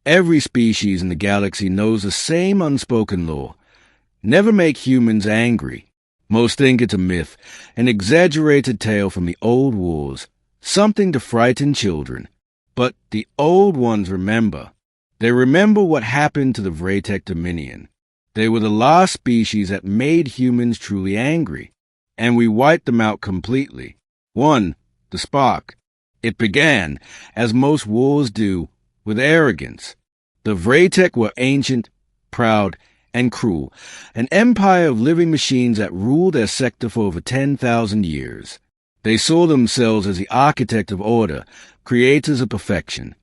Every species in the galaxy knows the same unspoken law. Never make humans angry. Most think it's a myth, an exaggerated tale from the old wars, something to frighten children. But the old ones remember. They remember what happened to the Vratek Dominion. They were the last species that made humans truly angry, and we wiped them out completely. 1. The spark. It began, as most wars do, with arrogance. The Vratek were ancient, proud, and cruel, an empire of living machines that ruled their sector for over 10,000 years. They saw themselves as the architect of order, creators of perfection.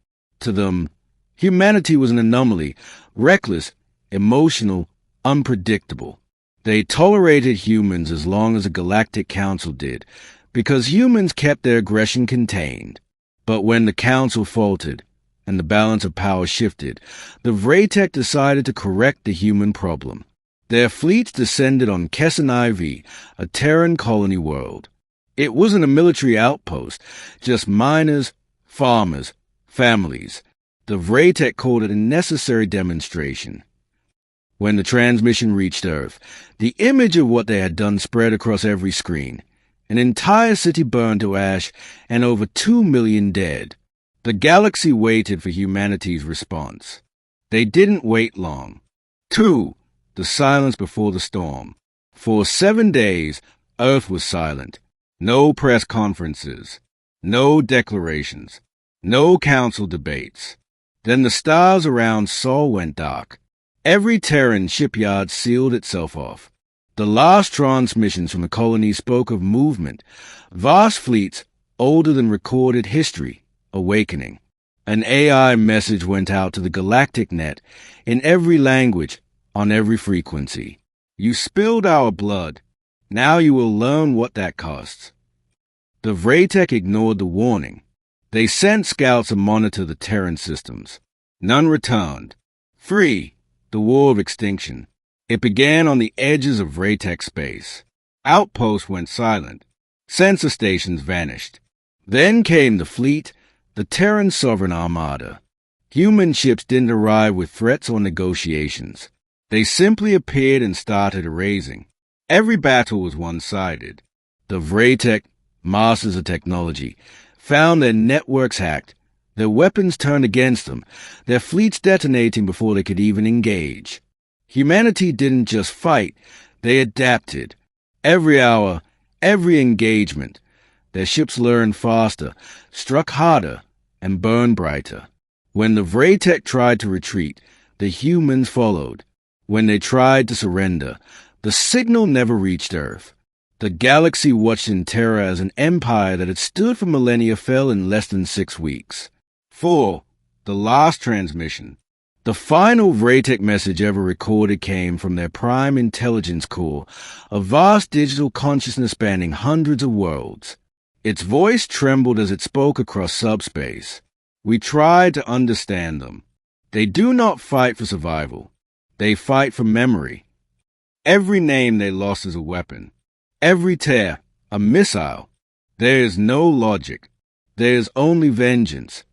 To them, humanity was an anomaly, reckless, emotional, unpredictable. They tolerated humans as long as the Galactic Council did, because humans kept their aggression contained. But when the Council faltered, and the balance of power shifted, the Vratek decided to correct the human problem. Their fleets descended on Kesson IV, a Terran colony world. It wasn't a military outpost, just miners, farmers, families. The Vratek called it a necessary demonstration. When the transmission reached Earth, the image of what they had done spread across every screen. An entire city burned to ash and over 2 million dead. The galaxy waited for humanity's response. They didn't wait long. 2. The silence before the storm. For 7 days, Earth was silent. No press conferences. No declarations. No council debates. Then the stars around Sol went dark. Every Terran shipyard sealed itself off. The last transmissions from the colony spoke of movement. Vast fleets, older than recorded history, awakening. An AI message went out to the galactic net, in every language, on every frequency. You spilled our blood. Now you will learn what that costs. The Vratek ignored the warning. They sent scouts to monitor the Terran systems. None returned. 3. The War of Extinction. It began on the edges of Vratek space. Outposts went silent. Sensor stations vanished. Then came the fleet, the Terran Sovereign Armada. Human ships didn't arrive with threats or negotiations. They simply appeared and started erasing. Every battle was one-sided. The Vratek, masters of technology, found their networks hacked, their weapons turned against them, their fleets detonating before they could even engage. Humanity didn't just fight, they adapted. Every hour, every engagement, their ships learned faster, struck harder, and burned brighter. When the Vratek tried to retreat, the humans followed. When they tried to surrender, the signal never reached Earth. The galaxy watched in terror as an empire that had stood for millennia fell in less than 6 weeks. 4. The last transmission. The final Vratek message ever recorded came from their prime intelligence core, a vast digital consciousness spanning hundreds of worlds. Its voice trembled as it spoke across subspace. We tried to understand them. They do not fight for survival. They fight for memory. Every name they lost is a weapon. Every tear, a missile. There is no logic. There is only vengeance.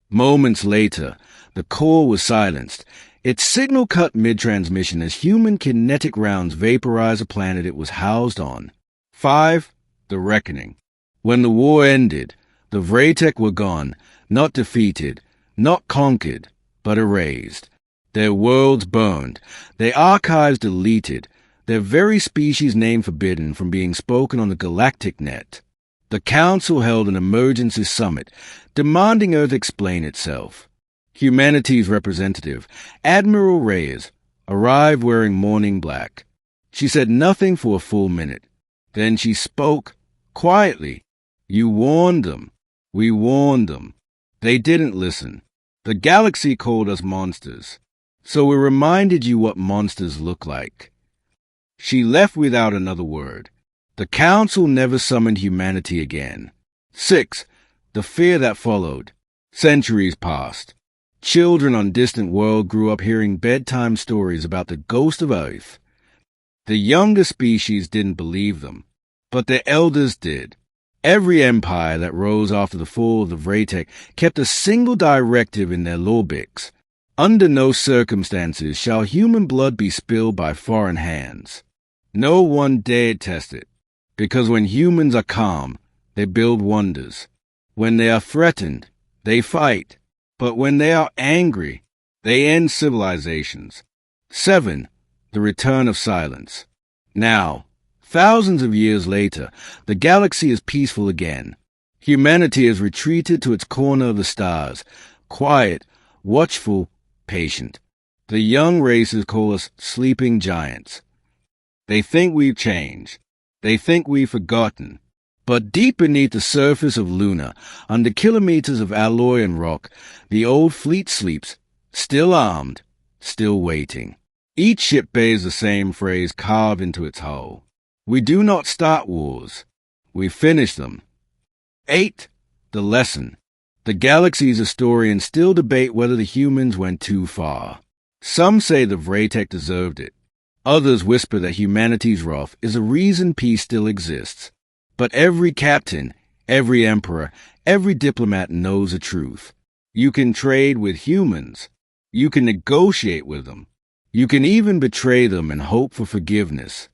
Moments later, the core was silenced. Its signal cut mid-transmission as human kinetic rounds vaporized the planet it was housed on. 5. The Reckoning. When the war ended, the Vratek were gone, not defeated, not conquered, but erased. Their worlds burned, their archives deleted, their very species name forbidden from being spoken on the galactic net. The Council held an emergency summit, demanding Earth explain itself. Humanity's representative, Admiral Reyes, arrived wearing mourning black. She said nothing for a full minute. Then she spoke, quietly. You warned them. We warned them. They didn't listen. The galaxy called us monsters. So we reminded you what monsters look like. She left without another word. The Council never summoned humanity again. 6. The fear that followed. Centuries passed. Children on distant worlds grew up hearing bedtime stories about the ghost of Earth. The younger species didn't believe them, but their elders did. Every empire that rose after the fall of the Vratek kept a single directive in their lawbooks: Under no circumstances shall human blood be spilled by foreign hands. No one dared test it, because when humans are calm, they build wonders. When they are threatened, they fight. But when they are angry, they end civilizations. 7. The return of silence. Now, thousands of years later, the galaxy is peaceful again. Humanity has retreated to its corner of the stars, quiet, watchful, patient. The young races call us sleeping giants. They think we've changed. They think we've forgotten. But deep beneath the surface of Luna, under kilometers of alloy and rock, the old fleet sleeps, still armed, still waiting. Each ship bears the same phrase carved into its hull. We do not start wars. We finish them. 8. The lesson. The galaxy's historians still debate whether the humans went too far. Some say the Vratek deserved it. Others whisper that humanity's wrath is a reason peace still exists. But every captain, every emperor, every diplomat knows the truth. You can trade with humans. You can negotiate with them. You can even betray them and hope for forgiveness.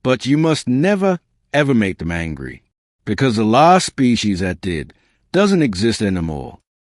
But you must never, ever make them angry. Because the last species that did doesn't exist anymore.